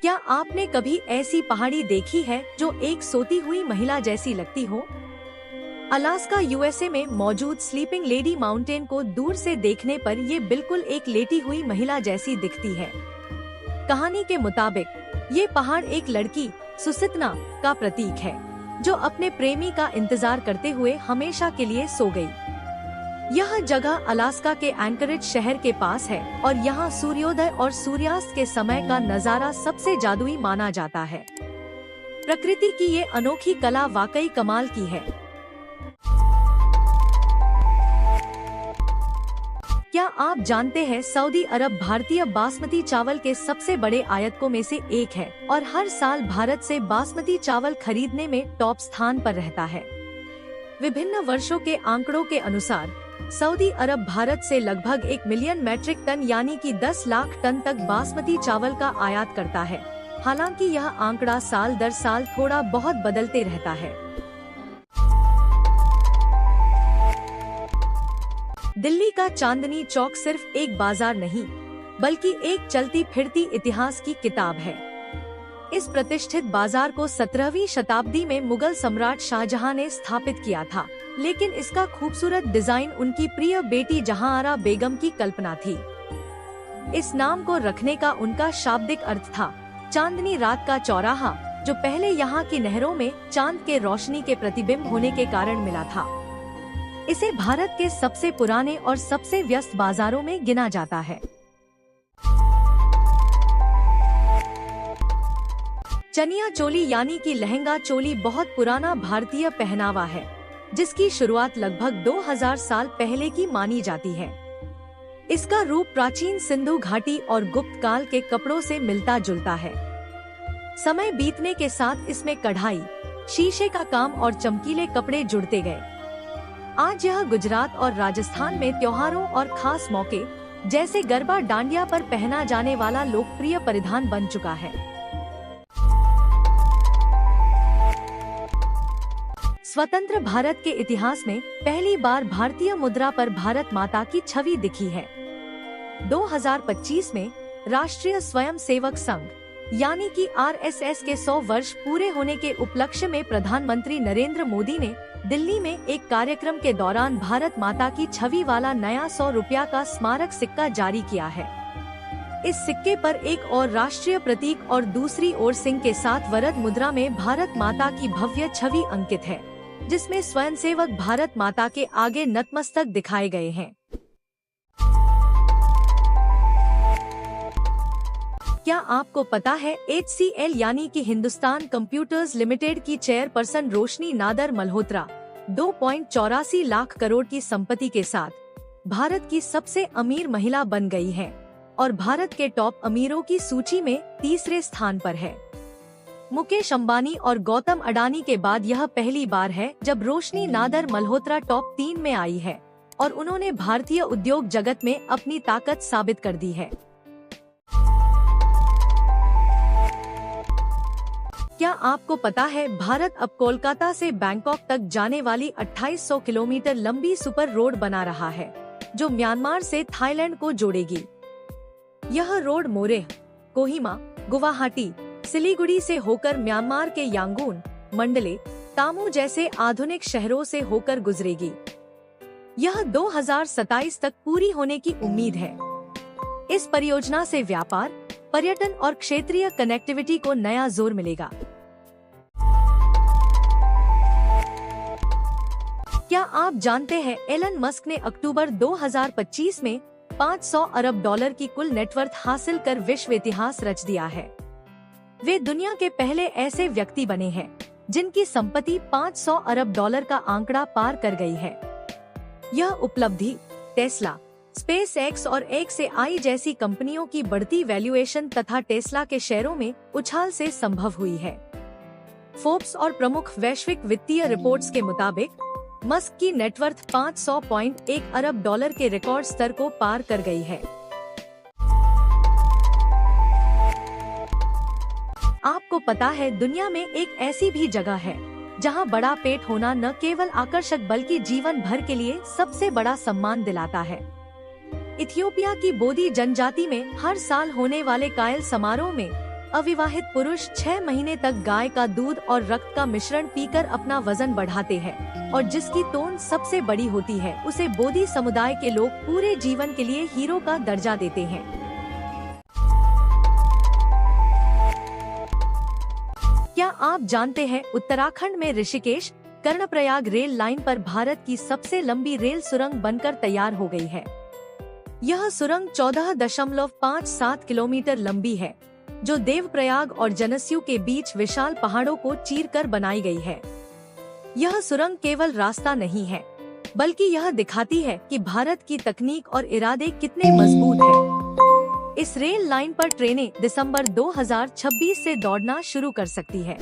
क्या आपने कभी ऐसी पहाड़ी देखी है जो एक सोती हुई महिला जैसी लगती हो? अलास्का यूएसए में मौजूद स्लीपिंग लेडी माउंटेन को दूर से देखने पर ये बिल्कुल एक लेटी हुई महिला जैसी दिखती है। कहानी के मुताबिक ये पहाड़ एक लड़की सुसितना का प्रतीक है, जो अपने प्रेमी का इंतजार करते हुए हमेशा के लिए सो गई। यह जगह अलास्का के एंकरेज शहर के पास है और यहाँ सूर्योदय और सूर्यास्त के समय का नजारा सबसे जादुई माना जाता है। प्रकृति की ये अनोखी कला वाकई कमाल की है। क्या आप जानते हैं सऊदी अरब भारतीय बासमती चावल के सबसे बड़े आयातकों में से एक है और हर साल भारत से बासमती चावल खरीदने में टॉप स्थान पर रहता है। विभिन्न वर्षों के आंकड़ों के अनुसार सऊदी अरब भारत से लगभग 1 मिलियन मैट्रिक टन यानी कि 10 लाख टन तक बासमती चावल का आयात करता है। हालांकि यह आंकड़ा साल दर साल थोड़ा बहुत बदलते रहता है। दिल्ली का चांदनी चौक सिर्फ एक बाजार नहीं, बल्कि एक चलती फिरती इतिहास की किताब है। इस प्रतिष्ठित बाजार को 17वीं शताब्दी में मुगल सम्राट शाहजहां ने स्थापित किया था, लेकिन इसका खूबसूरत डिजाइन उनकी प्रिय बेटी जहांआरा बेगम की कल्पना थी। इस नाम को रखने का उनका शाब्दिक अर्थ था चांदनी रात का चौराहा, जो पहले यहाँ की नहरों में चांद के रोशनी के प्रतिबिंब होने के कारण मिला था। इसे भारत के सबसे पुराने और सबसे व्यस्त बाजारों में गिना जाता है। चनिया चोली यानी कि लहंगा चोली बहुत पुराना भारतीय पहनावा है, जिसकी शुरुआत लगभग 2000 साल पहले की मानी जाती है। इसका रूप प्राचीन सिंधु घाटी और गुप्त काल के कपड़ों से मिलता जुलता है। समय बीतने के साथ इसमें कढ़ाई, शीशे का काम और चमकीले कपड़े जुड़ते गए। आज यह गुजरात और राजस्थान में त्योहारों और खास मौके जैसे गरबा डांडिया पर पहना जाने वाला लोकप्रिय परिधान बन चुका है। स्वतंत्र भारत के इतिहास में पहली बार भारतीय मुद्रा पर भारत माता की छवि दिखी है। 2025 में राष्ट्रीय स्वयंसेवक संघ यानी कि आरएसएस के 100 वर्ष पूरे होने के उपलक्ष्य में प्रधानमंत्री नरेंद्र मोदी ने दिल्ली में एक कार्यक्रम के दौरान भारत माता की छवि वाला नया 100 रुपया का स्मारक सिक्का जारी किया है। इस सिक्के पर एक और राष्ट्रीय प्रतीक और दूसरी ओर सिंह के साथ वरद मुद्रा में भारत माता की भव्य छवि अंकित है, जिसमें स्वयंसेवक भारत माता के आगे नतमस्तक दिखाए गए हैं। क्या आपको पता है HCL यानी कि हिंदुस्तान कंप्यूटर्स लिमिटेड की चेयरपर्सन रोशनी नादर मल्होत्रा 2.84 लाख करोड़ की संपत्ति के साथ भारत की सबसे अमीर महिला बन गई है और भारत के टॉप अमीरों की सूची में तीसरे स्थान पर है। मुकेश अंबानी और गौतम अडानी के बाद यह पहली बार है जब रोशनी नादर मल्होत्रा टॉप 3 में आई है और उन्होंने भारतीय उद्योग जगत में अपनी ताकत साबित कर दी है। क्या आपको पता है भारत अब कोलकाता से बैंकॉक तक जाने वाली 2800 किलोमीटर लंबी सुपर रोड बना रहा है, जो म्यांमार से थाईलैंड को जोड़ेगी। यह रोड मोरेह, कोहिमा, गुवाहाटी, सिलीगुड़ी से होकर म्यांमार के यांगून, मंडले, तामू जैसे आधुनिक शहरों से होकर गुजरेगी। यह 2027 तक पूरी होने की उम्मीद है। इस परियोजना से व्यापार, पर्यटन और क्षेत्रीय कनेक्टिविटी को नया जोर मिलेगा। क्या आप जानते हैं एलन मस्क ने अक्टूबर 2025 में 500 अरब डॉलर की कुल नेटवर्थ हासिल कर विश्व इतिहास रच दिया है। वे दुनिया के पहले ऐसे व्यक्ति बने हैं जिनकी संपत्ति 500 अरब डॉलर का आंकड़ा पार कर गई है। यह उपलब्धि टेस्ला, स्पेसएक्स और XAI जैसी कंपनियों की बढ़ती वैल्यूएशन तथा टेस्ला के शेयरों में उछाल से संभव हुई है। फोर्ब्स और प्रमुख वैश्विक वित्तीय रिपोर्ट्स के मुताबिक मस्क की नेटवर्थ 500.1 अरब डॉलर के रिकॉर्ड स्तर को पार कर गई है। आपको पता है दुनिया में एक ऐसी भी जगह है जहां बड़ा पेट होना न केवल आकर्षक बल्कि जीवन भर के लिए सबसे बड़ा सम्मान दिलाता है। इथियोपिया की बोदी जनजाति में हर साल होने वाले कायल समारोह में अविवाहित पुरुष 6 महीने तक गाय का दूध और रक्त का मिश्रण पीकर अपना वजन बढ़ाते हैं और जिसकी तोन सबसे बड़ी होती है उसे बोधी समुदाय के लोग पूरे जीवन के लिए हीरो का दर्जा देते हैं। क्या आप जानते हैं उत्तराखंड में ऋषिकेश कर्णप्रयाग रेल लाइन पर भारत की सबसे लंबी रेल सुरंग बनकर तैयार हो गई है। यह सुरंग 14.57 किलोमीटर लंबी है जो देवप्रयाग और जनस्यू के बीच विशाल पहाड़ों को चीरकर बनाई गई है। यह सुरंग केवल रास्ता नहीं है बल्कि यह दिखाती है कि भारत की तकनीक और इरादे कितने मजबूत हैं। इस रेल लाइन पर ट्रेनें दिसंबर 2026 से दौड़ना शुरू कर सकती है।